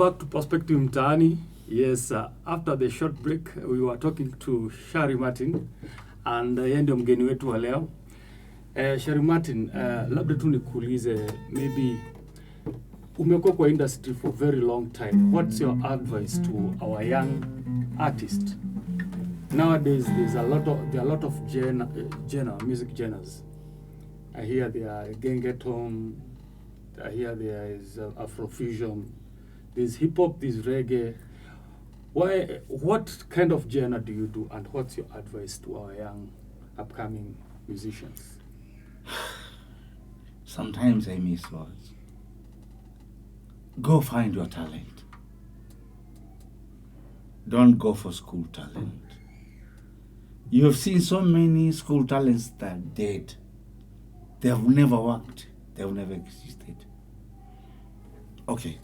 back to Perspective Mtaani. Yes, after the short break, we were talking to Shari Martin and yeye ndio mgeni wetu wa leo. Shari Martin, labda tu nikuulize, maybe umekuwa kwa industry for very long time. What's your advice to our young artists? Nowadays, there are a lot of music genres. I hear there are gengeton, I hear there is Afrofusion, there's hip hop, there's reggae. What kind of genre do you do, and what's your advice to our young upcoming musicians? Sometimes I miss words. Go find your talent. Don't go for school talent. You have seen so many school talents that are dead. They have never worked. They have never existed. Okay.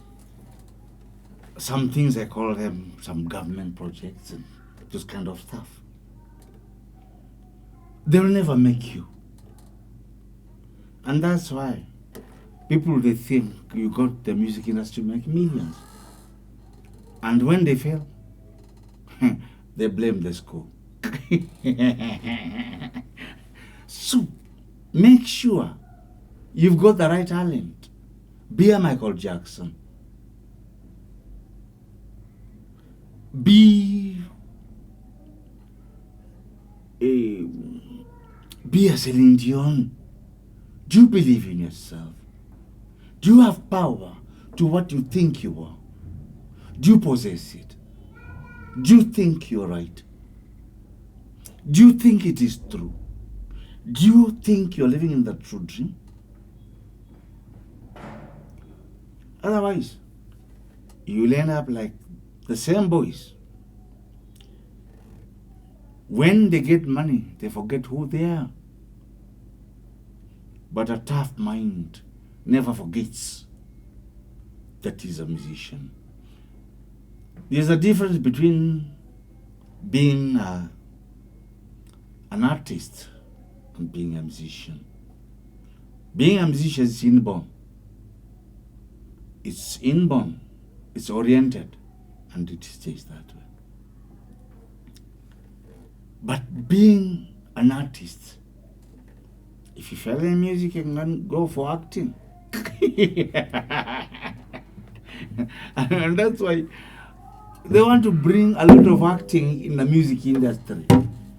Some things I call them some government projects and those kind of stuff. They will never make you. And that's why people, they think you got the music industry to make millions. And when they fail, they blame the school. So, make sure you've got the right talent. Be a Michael Jackson. Be a Celine Dion. Do you believe in yourself? Do you have power to what you think you are? Do you possess it? Do you think you're right? Do you think it is true? Do you think you're living in the true dream? Otherwise, you'll end up like the same boys. When they get money, they forget who they are. But a tough mind never forgets that he's a musician. There's a difference between being an artist and being a musician. Being a musician is inborn. It's inborn, it's oriented, and it stays that way. But being an artist, if you fail in music, you can go for acting. And that's why they want to bring a lot of acting in the music industry,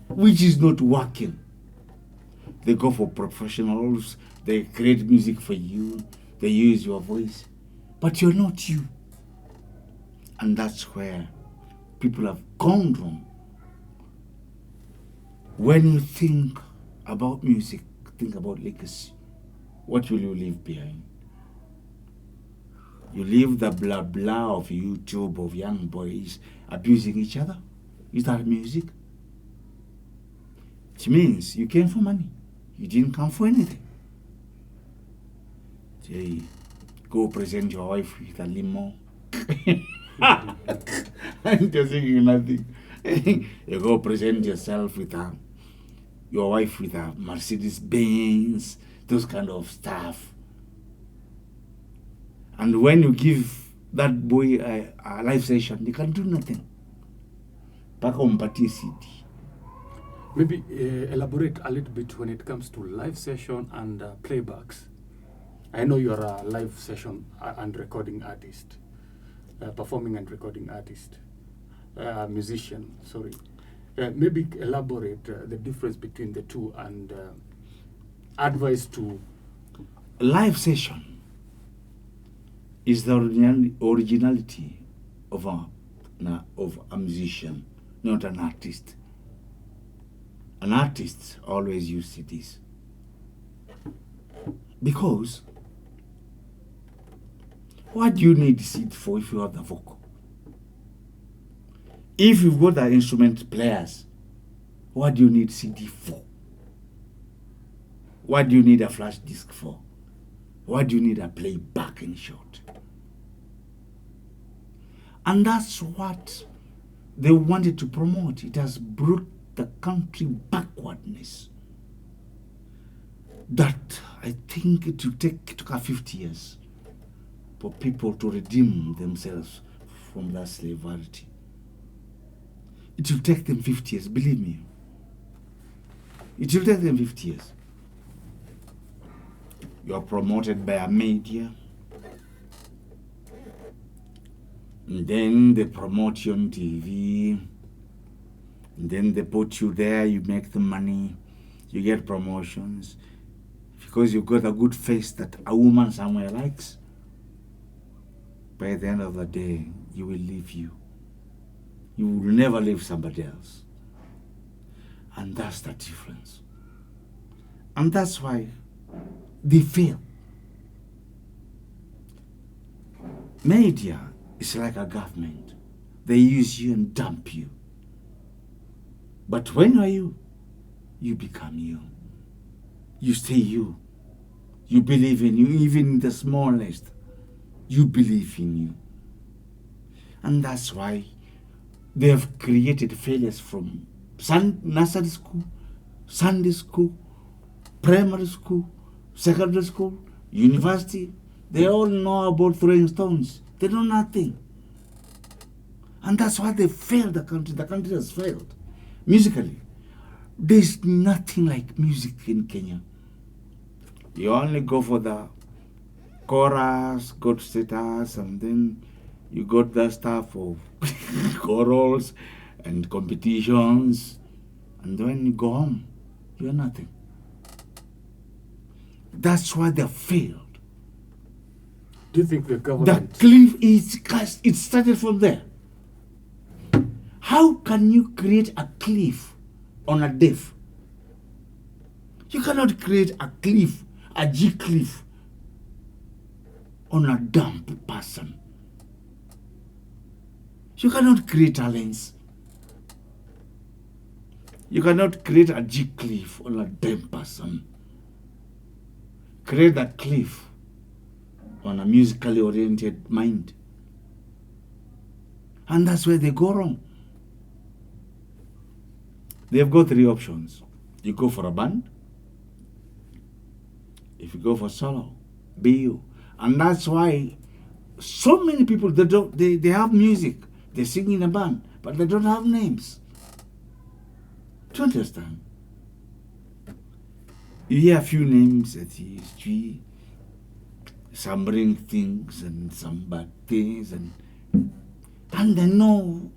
which is not working. They go for professionals, they create music for you, they use your voice, but you're not you. And that's where people have gone wrong. When you think about music, think about legacy. What will you leave behind? You leave the blah blah of YouTube of young boys abusing each other? Is that music? It means you came for money. You didn't come for anything. Say, go present your wife with a limo. And you're saying nothing. You go present yourself with your wife with a Mercedes Benz, those kind of stuff. And when you give that boy a live session, they can do nothing. Back on party city. Maybe elaborate a little bit when it comes to live session and playbacks. I know you're a live session and recording artist, performing and recording artist, musician, sorry. Maybe elaborate the difference between the two and advice to... Live session is the originality of a musician, not an artist. An artist always uses CDs. Because what do you need CD for if you have the vocal? If you've got the instrument players, what do you need CD for? What do you need a flash disk for? What do you need a playback in short? And that's what they wanted to promote. It has brought the country backwardness. That I think it took 50 years for people to redeem themselves from that slavery. It will take them 50 years, believe me. It will take them 50 years. You are promoted by a media. And then they promote you on TV. And then they put you there, you make the money, you get promotions. Because you've got a good face that a woman somewhere likes. By the end of the day, you will leave you. You will never leave somebody else. And that's the difference. And that's why they fail. Media is like a government. They use you and dump you. But when are you? You become you. You stay you. You believe in you, even in the smallest. You believe in you. And that's why they have created failures from nursery school, Sunday school, primary school, secondary school, university. They all know about throwing stones. They know nothing. And that's why they failed the country. The country has failed. Musically, there's nothing like music in Kenya. You only go for the chorus, good status, and then you got the stuff of chorals and competitions, and when you go home, you're nothing. That's why they failed. Do you think the government... The cliff is, it started from there. How can you create a cliff on a deaf? You cannot create a cliff, a G cliff, on a dumb person. You cannot create talents. You cannot create a G cliff on a dumb person. Create a cliff on a musically oriented mind. And that's where they go wrong. They've got three options. You go for a band. If you go for solo, be you. And that's why so many people, they have music. They sing in a band, but they don't have names. Do you understand? You hear a few names at the history. Some bring things and some bad things, and they know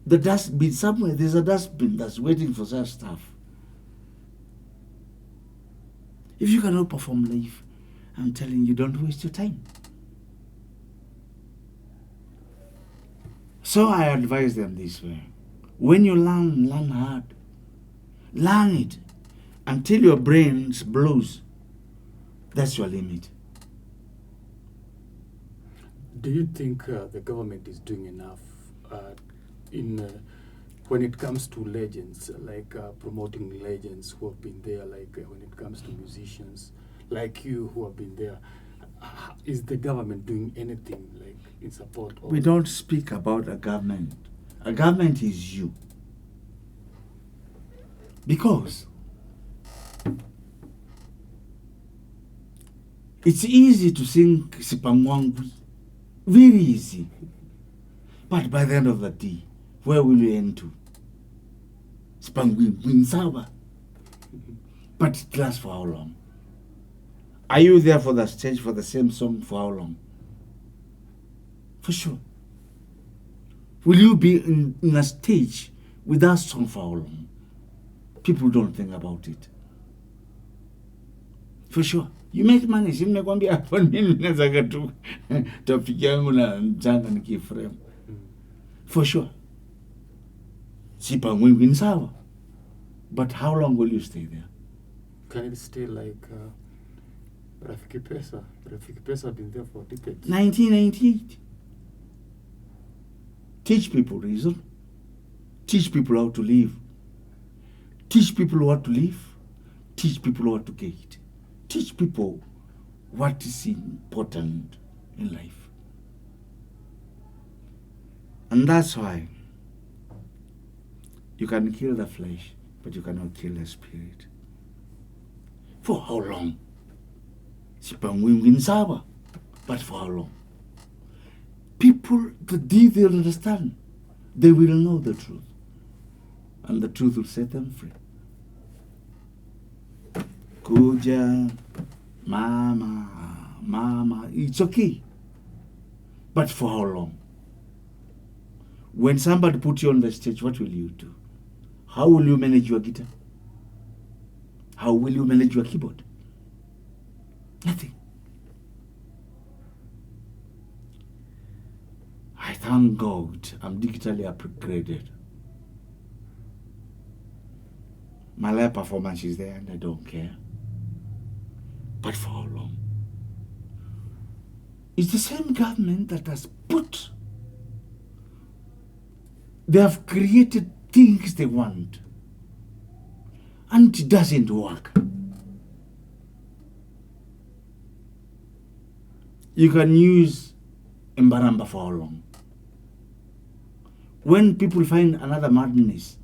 the dustbin somewhere. There's a dustbin that's waiting for such stuff. If you cannot perform live, I'm telling you, don't waste your time. So I advise them this way. When you learn hard. Learn it until your brain blows. That's your limit. Do you think the government is doing enough when it comes to legends, like promoting legends who have been there, like when it comes to musicians like you who have been there? Is the government doing anything like in support of... We don't speak about a government. A government is you. Because it's easy to sing Sipangwangwi. Very easy. But by the end of the day, where will you end to? Sipangwangwi. But it lasts for how long? Are you there for the stage for the same song for how long? For sure. Will you be in a stage with that song for how long? People don't think about it. For sure. You make money. For sure. But how long will you stay there? Can it stay like Rafiki Pesa? Rafiki Pesa have been there for decades. 1998. Teach people reason. Teach people how to live. Teach people what to live. Teach people what to get. Teach people what is important in life. And that's why you can kill the flesh, but you cannot kill the spirit. For how long? But for how long? People people, the day they'll understand, they will know the truth. And the truth will set them free. Kuja, mama, it's okay. But for how long? When somebody puts you on the stage, what will you do? How will you manage your guitar? How will you manage your keyboard? Nothing. I thank God I'm digitally upgraded. My live performance is there and I don't care. But for how long? It's the same government that has put, they have created things they want. And it doesn't work. You can use Mbaramba for how long? When people find another madness.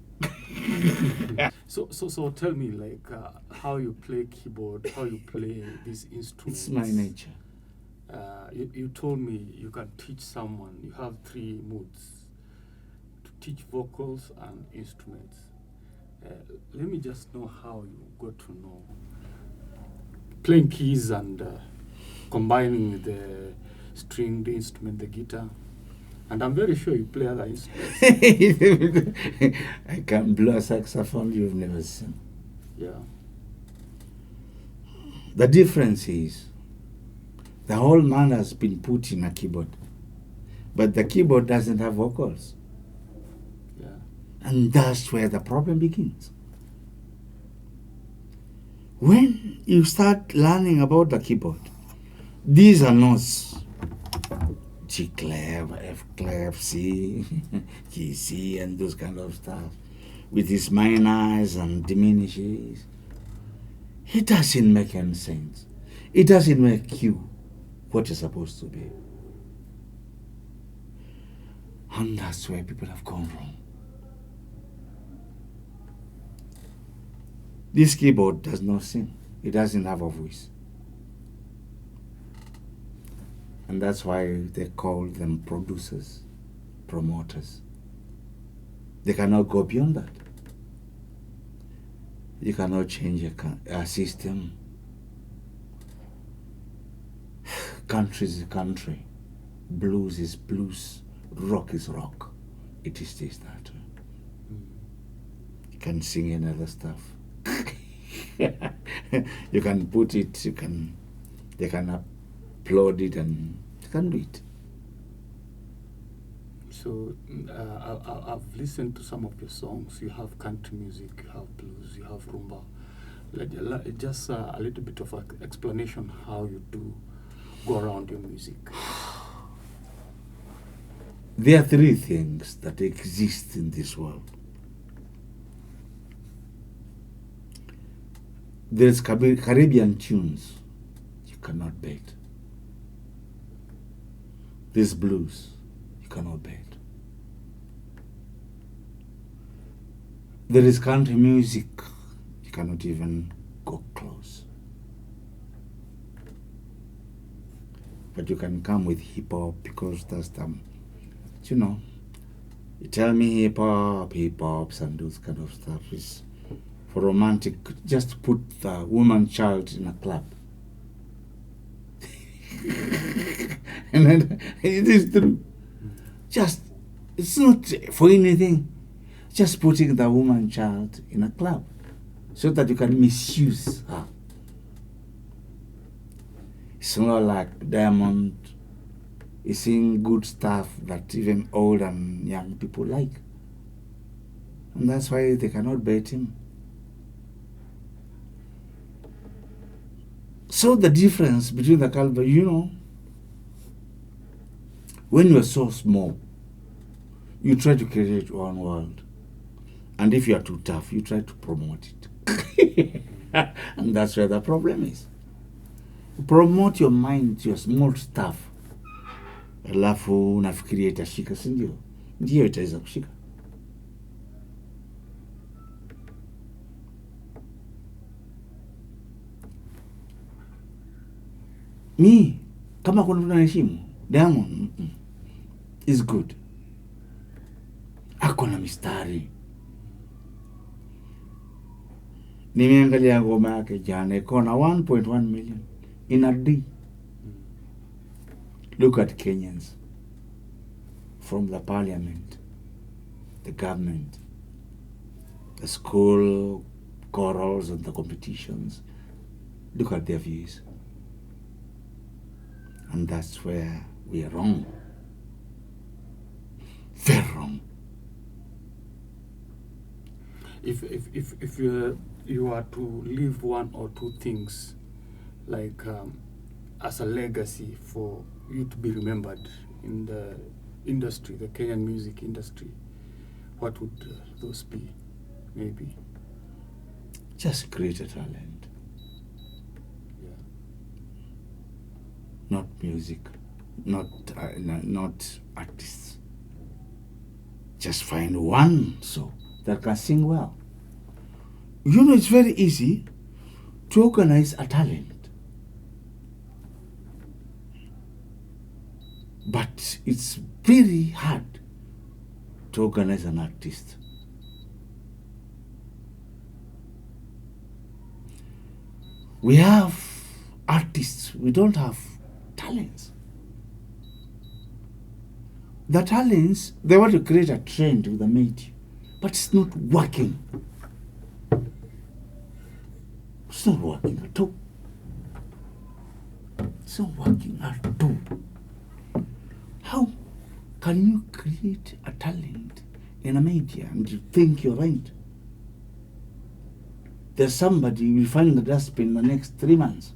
So tell me, like, how you play keyboard, how you play these instruments. It's my nature. You told me you can teach someone. You have 3 moods: to teach vocals and instruments. Let me just know how you got to know playing keys and combining with the stringed instrument, the guitar. And I'm very sure you play other instruments. I can blow a saxophone you've never seen. Yeah. The difference is the whole man has been put in a keyboard, but the keyboard doesn't have vocals. Yeah. And that's where the problem begins. When you start learning about the keyboard, these are notes. G clef, F clef, C, G, C, and those kind of stuff, with its minors and diminishes. It doesn't make any sense. It doesn't make you what you're supposed to be. And that's where people have gone wrong. This keyboard does not sing. It doesn't have a voice. And that's why they call them producers, promoters. They cannot go beyond that. You cannot change a system. Country is a country. Blues is blues. Rock is rock. It is this, that. You can sing and other stuff. You can put it, they can upload it and you can do it. So I've listened to some of your songs. You have country music, you have blues, you have rumba. Just a little bit of an explanation how you do go around your music. There are 3 things that exist in this world. There's Caribbean tunes you cannot bet. There's blues you cannot bet. There is country music you cannot even go close. But you can come with hip hop because that's the, you tell me hip hops and those kind of stuff is for romantic. Just put the woman child in a club. And then it is true. It's not for anything. Just putting the woman child in a club so that you can misuse her. It's not like Diamond is saying good stuff that even old and young people like. And that's why they cannot bet him. So the difference between the culture, when you are so small, you try to create your own world. And if you are too tough, you try to promote it. And that's where the problem is. Promote your mind, your small stuff. Alafu unafikiria itashika, si ndio? Ndio itaweza kushika. Mi kama kuna mtu anaheshimu Diamond, is good. Ako na mistari. Nimeangalia ngoma yake jana, iko na 1.1 million in a day. Look at Kenyans, from the parliament, the government, the school chorals and the competitions. Look at their views. And that's where we are wrong. Very wrong. If you are to leave one or two things, like as a legacy for you to be remembered in the industry, the Kenyan music industry, what would those be? Maybe Just create a talent, yeah. not music, not artists. Just find one so that can sing well. You know, it's very easy to organize a talent, but it's very hard to organize an artist. We have artists, we don't have talents. The talents, they want to create a trend with a media, but it's not working. It's not working at all. It's not working at all. How can you create a talent in a media and you think you're right? There's somebody you will find in the dustbin in the next 3 months,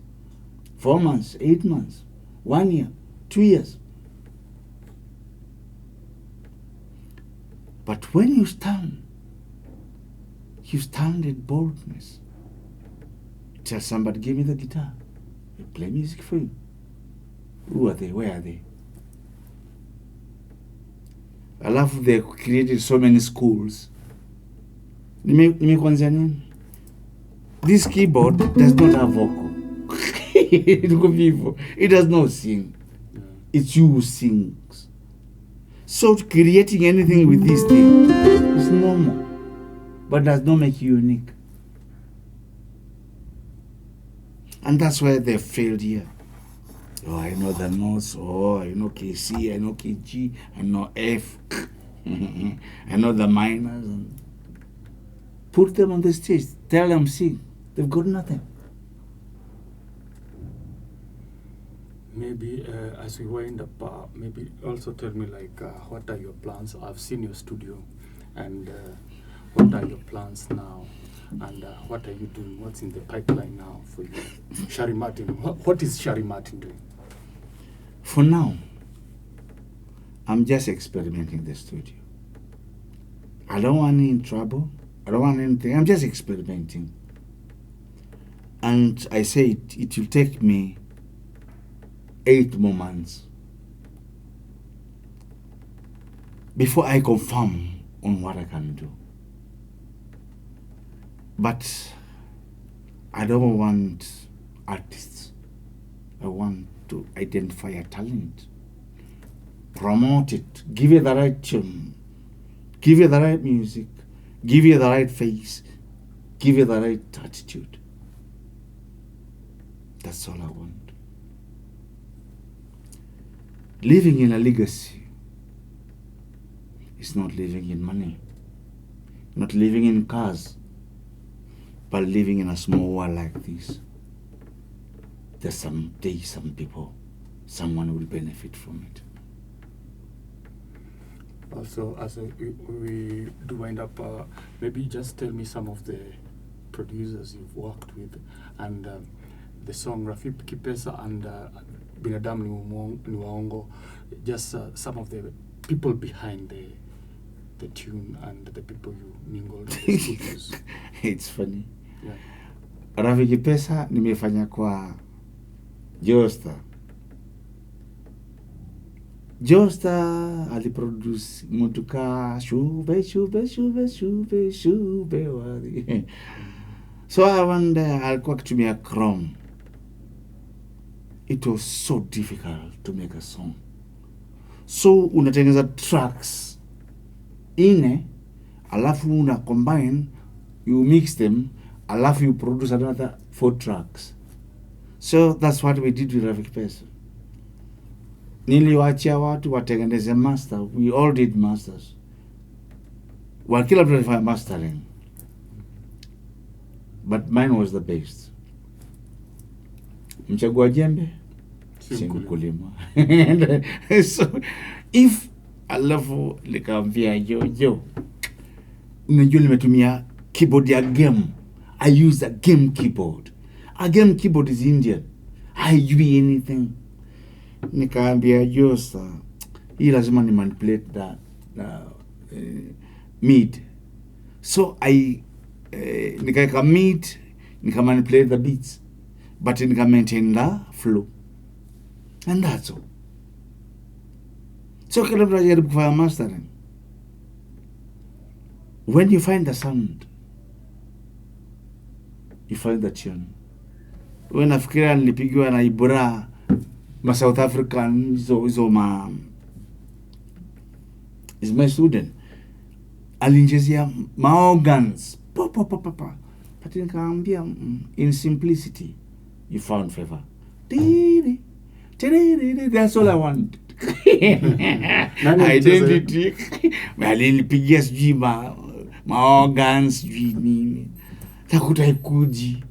4 months, 8 months, 1 year, 2 years. But when you stand in boldness. Tell somebody, give me the guitar. They play music for you. Who are they? Where are they? Alafu they created so many schools. Nimekuanzia nini? This keyboard does not have vocal. It does not sing. It's you who sings. So creating anything with this thing is normal, but does not make you unique. And that's why they failed here. Oh, I know the notes. Oh, I know KC, I know KG, I know F. I know the minors. And put them on the stage. Tell them sing. They've got nothing. Maybe as we wind up, maybe also tell me like what are your plans? I've seen your studio, and what are your plans now? And what are you doing? What's in the pipeline now for you? Shari Martin, what is Shari Martin doing? For now, I'm just experimenting the studio. I don't want any trouble. I don't want anything. I'm just experimenting. And I say it will take me 8 more months before I confirm on what I can do. But I don't want artists. I want to identify a talent, promote it, give it the right tune, give it the right music, give it the right face, give it the right attitude. That's all I want. Living in a legacy is not living in money, not living in cars, but living in a small world like this. There's someday some people, someone will benefit from it. Also, as we do wind up, maybe just tell me some of the producers you've worked with, and the song Rafiki Kipesa and Binadamu ni Waongo, just some of the people behind the tune and the people you mingled in the studios. It's funny. Yeah. Rafiki Kipesa nimefanya kwa Josta. Josta aliproduce Mutuka shube shube shube shube shube wadi. So I wonder, alikuwa akitumia Chrome. It was so difficult to make a song. So unatengeneza tracks ine, alafu una combine, you mix them, alafu you produce another 4 tracks. So that's what we did with Rafiki Pesa. Niliwaachia watu watengeneze master. We all did masters. Kila mtu alifanya mastering, but mine was the best. Mchagua jembe si mkulima. So if alafu nikamwambia Jojo, unajua nimetumia keyboard ya game. I use a game keyboard. A game keyboard is Indian. Haijui anything. Nikaambia Josa, hii lazima ni manipulate that mid. So I nikaeka mid, nika manipulate the beats, but nika maintain the flow, and that's all. So kila mtu ajaribu kufanya mastering. When you find the sound, you find the tune. When nafikiria nilipigiwa na Ibra ma South African hizo ma is my student, alinjezia ma organs pa. But nikaambia in simplicity you found favor. That's all I want. Identity. Alinipigia sijui ma organs sijui nini, takuta ikuji.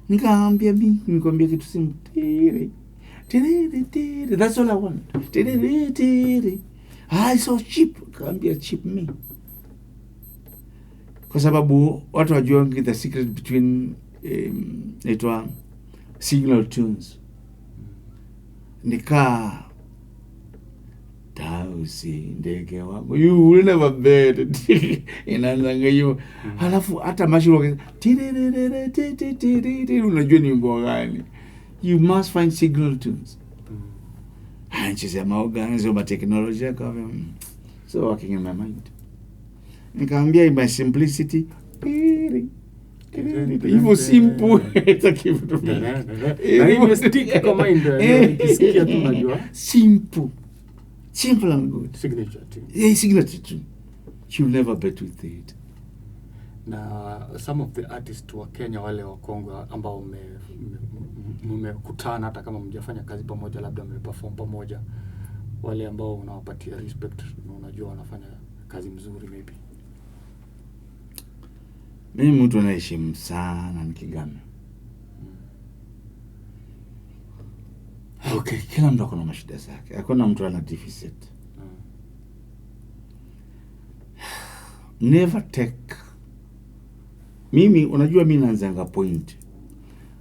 Nikaambia nikwambia kitu simple. That's all I want. So cheap. Kaambia cheap me. Kwa sababu watu wajuangi the secret between naitwa signal tunes. Nika tausi ndege wangu, you will never bet. Inaanzanga hiyo. Halafu hata mashuru unajua ni wimbo gani. You must find signal tunes. Anchezea maorgans au technology kama so working in my mind. Nikaambia in my simplicity, hivyo simple itakivu. Na hiyo stick kwa mind ikisikia tu unajua simple and good. Signature tune. Yeah, signature tune. You never bet with it. Na some of the artists wa Kenya wale wa Kongo ambao mmekutana hata kama mjafanya kazi pamoja, labda mmeperform pamoja, wale ambao unawapatia respect na unajua wanafanya kazi mzuri maybe? Mimi mtu anaheshimu sana ni Kigame. Okay, kila mtu akona mashida zake. Hakuna mtu ana deficit. Never take. Mimi unajua mimi naanzanga point.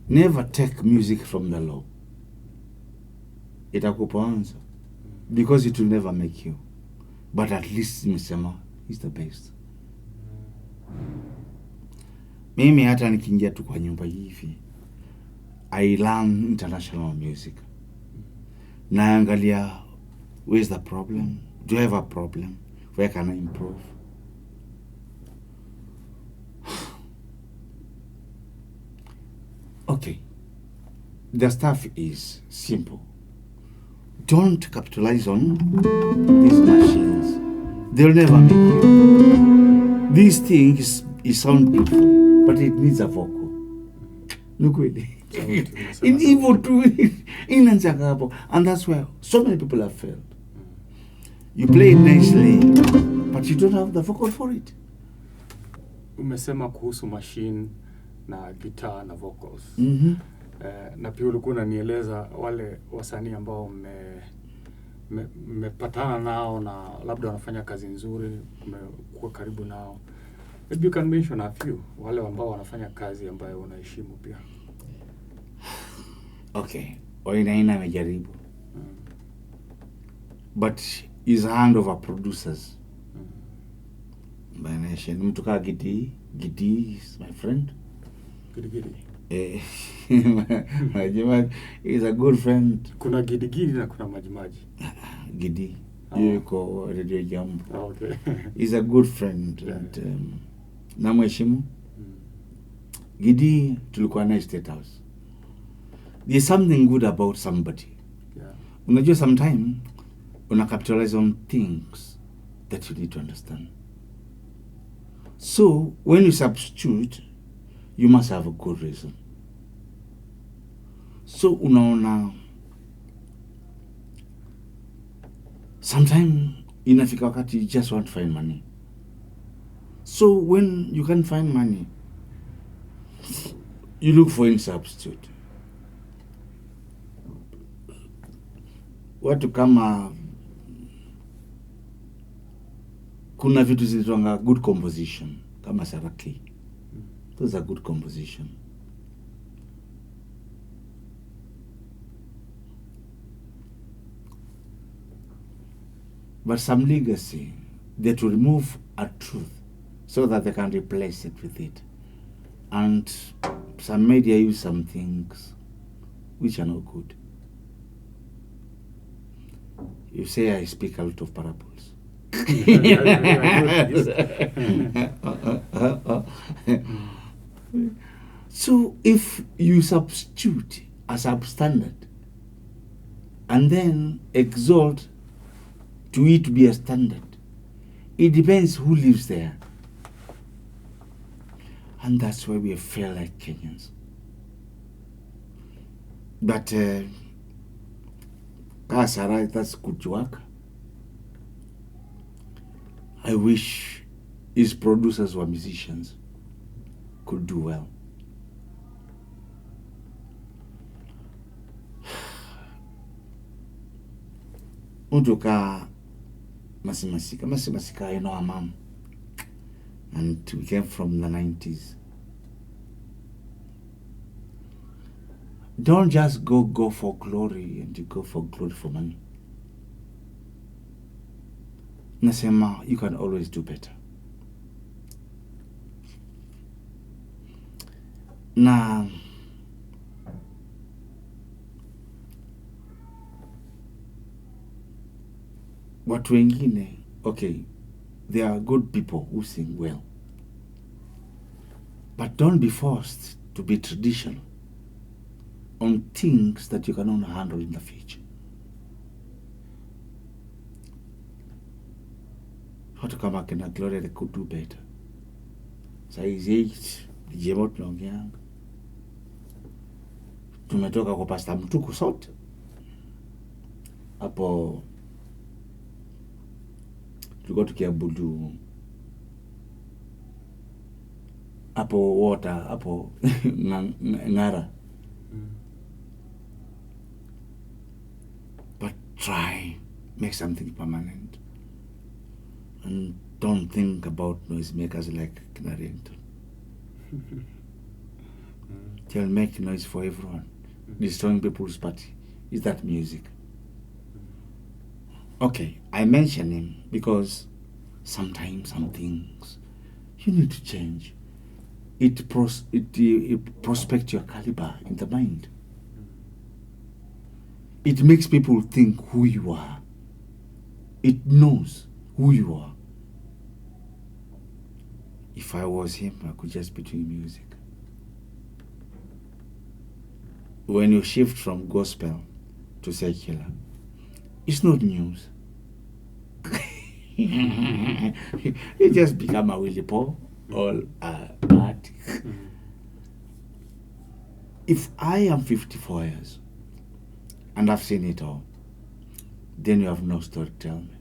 Never take music from the law. Itakuponza. Because it will never make you. But at least nimesema is the best. Mimi hata nikiingia tu kwa nyumba hivi, I learn international music. Naangalia where's the problem? Do I have a problem? Where can I improve? Okay. The stuff is simple. Don't capitalize on these machines. They'll never make you. These things sound beautiful, but it needs a vocal. Look really. In evil too, in and that's where so many people have failed. You play it nicely, but you don't have the vocal for it. Umesema kuhusu machine na guitar na vocals. Na pia ulikuwa unanieleza wale wasanii ambao mmepatana nao na labda wanafanya kazi nzuri, umekuwa karibu nao. Maybe you can mention a few wale ambao wanafanya kazi ambayo unaheshimu pia. Okay, Oinaina amejaribu. But is hand over producers. By mtu kaa Gidi is my friend. Gidi. Majimaji is a good friend. Kuna Gidi na kuna Majimaji. Gidi. Yuko Radio Jambo. Okay. He's a good friend. Yeah. And namheshimu. Gidi tulikuwa na State House. There's something good about somebody. Yeah. Unajua sometime una capitalize on things that you need to understand. So when you substitute, you must have a good reason. So unaona, sometimes inafika wakati you just want to find money. So when you can't find money, you look for a substitute. Watu kama kuna vitu zinaitwanga good composition kama Saraki. Those are good composition. But some legacy, they to remove a truth so that they can replace it with it. And some media use some things which are not good. You say I speak a lot of parables. So if you substitute a substandard and then exalt to it to be a standard, it depends who lives there. And that's why we feel like Kenyans. But Shari, that's good work. I wish his producers were musicians could do well. Untuka Masimasika, you know, our mom. And we came from the 90s. Don't just go for glory and you go for glory for money. Nasema, you can always do better. Na watu wengine, okay, there are good people who sing well. But don't be forced to be traditional on things that you can only handle in the future. Watu kama kina Gloria, they could do better. Saizi jemo tunaongeanga, tumetoka kwa Pastor Mtuku sote hapo, tulikuwa tukiabudu hapo water hapo Ngara. But try make something permanent and don't think about noisemakers like Canarienton. They'll make noise for everyone, destroying people's party. Is that music? Okay, I mention him because sometimes some things you need to change. It prospects your caliber in the mind. It makes people think who you are. It knows who you are. If I was him, I could just be doing music. When you shift from gospel to secular, it's not news. You just become a Willie Paul or a Bart. If I am 54 years and I've seen it all, then you have no story to tell me.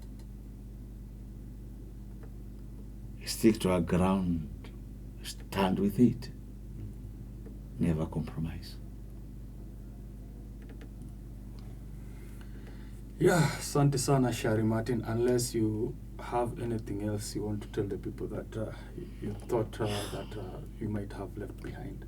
Stick to our ground, stand with it, never compromise. Yeah, asante sana Shari Martin. Unless you have anything else you want to tell the people that you thought that you might have left behind.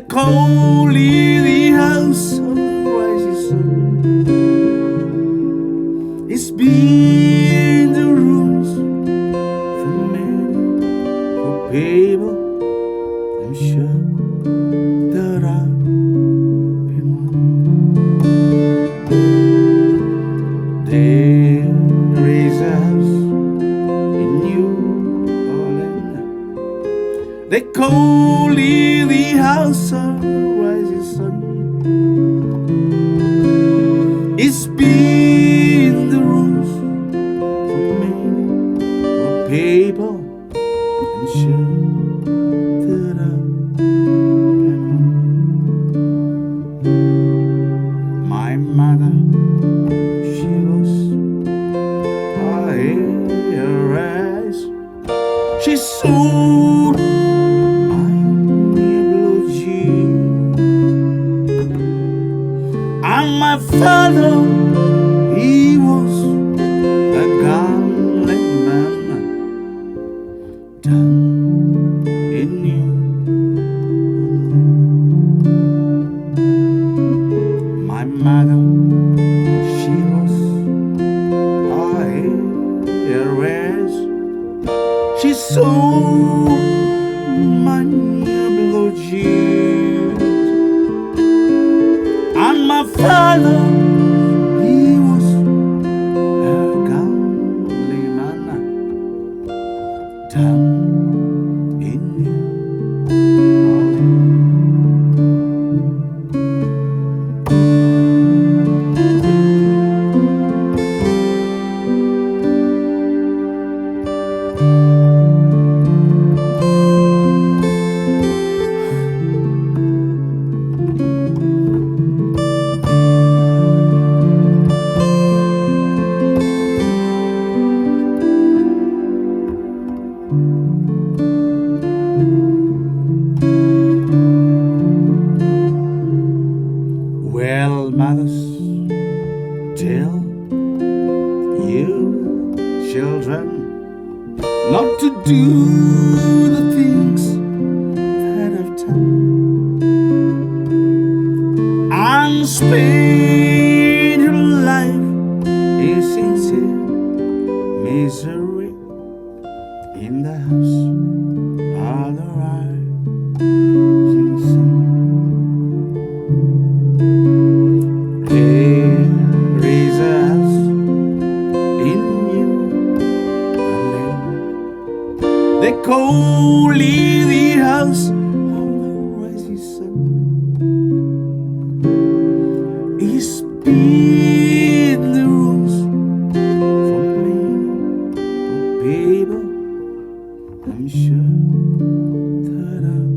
call it the house of the rising sun. It's been the rules for many, for people. I'm sure that I've been one. There is a house in New Orleans. They call it the house of the rising sun. It's been the rules for many, for people. I'm sure that I've been one. My mother, she was a heiress. She sold my blue jeans. And my father, he was a gambling man down in New Orleans. My mother, she was a heiress. She sold my blue jeans. And my father, he was a gambling man down in New Well, mothers, tell you children not to do the things that I've done, and spend your life in sincere misery in the house of the rising sun. There is a house in New Orleans. They call it the house of the rising sun. It's been the rules for many people. I'm sure that I've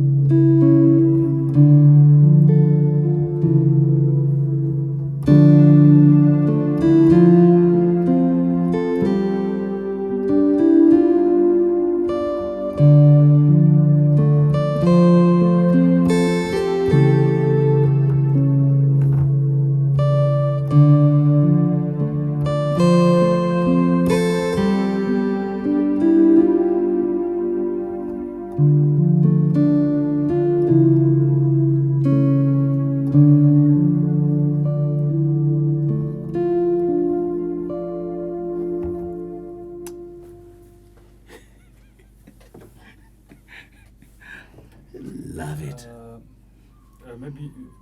love it.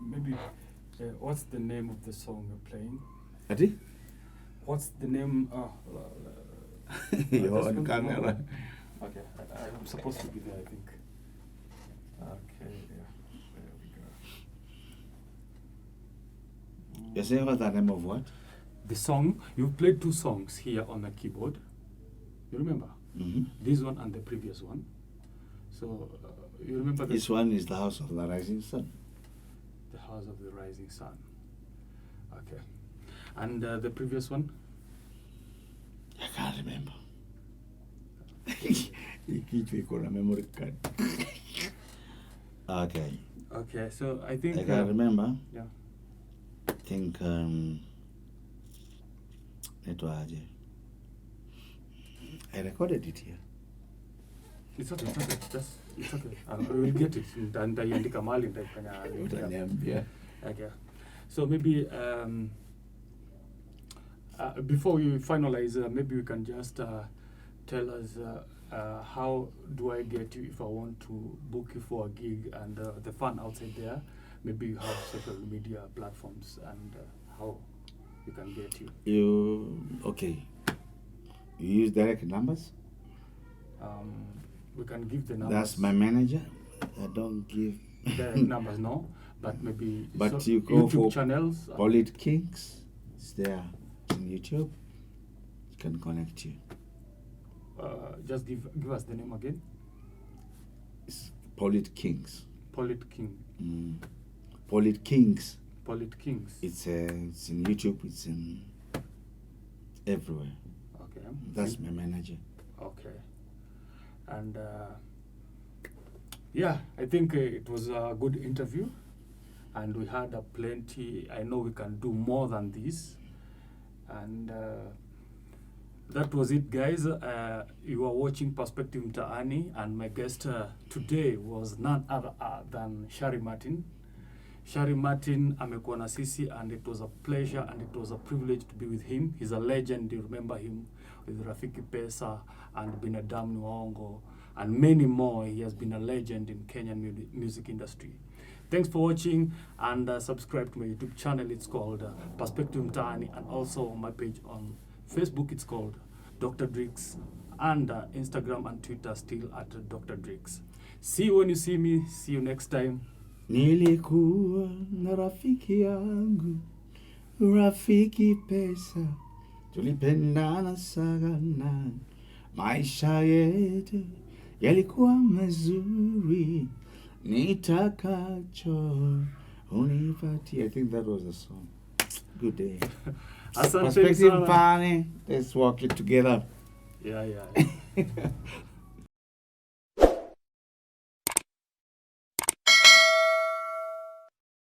Maybe what's the name of the song you're playing? Ati? What's the name? You're just on want to camera. know. Okay, I'm supposed to be there, I think. Okay, yeah, there we go. You're saying what's the name of what? The song, you've played two songs here on the keyboard. You remember? Mm-hmm. This one and the previous one. So, you remember This one is the house of the rising sun. The House of the Rising Sun. Okay. And the previous one? I can't remember. You keep me on a memory card. Okay. Okay, so I think... I can't remember. Yeah. I think it was I recorded it here. It's okay, just It's okay. We will get it. Nitaiandika mahali nitaifanya. Utaniambia. Okay. So maybe before we finalize, maybe we can just tell us how do I get you if I want to book you for a gig, and the fun outside there. Maybe you have social media platforms and how we can get you. Okay. You use direct numbers? We can give the numbers. That's my manager. I don't give direct numbers, no. But maybe but you go YouTube for channels. Polit Kings. It's there on YouTube. It can connect you. Just give us the name again. It's Polit Kings. Polit King. Polit Kings. Polit Kings. It's in YouTube. It's in everywhere. Okay. That's my manager. Okay. And yeah, I think it was a good interview, and we had plenty. I know we can do more than this, and that was it, guys. You are watching Perspective Mtaani, and my guest today was none other than Shari Martin. Shari Martin amekuwa na sisi, and it was a pleasure and it was a privilege to be with him. He's a legend. You remember him with Rafiki Pesa and Binadamu Waongo and many more. He has been a legend in Kenyan music industry. Thanks for watching, and subscribe to my YouTube channel. It's called Perspective Mtaani, and also on my page on Facebook. It's called Dr. Drix, and Instagram and Twitter still at Dr. Drix. See you when you see me. See you next time. Nilikuwa na rafiki yangu, Rafiki Pesa, tulipendana sana, maisha yetu yalikuwa mazuri, nitakacho unipatie. I think that was the song. Good day. Asante Perspective sana. Mtaani. Let's walk it together. Yeah.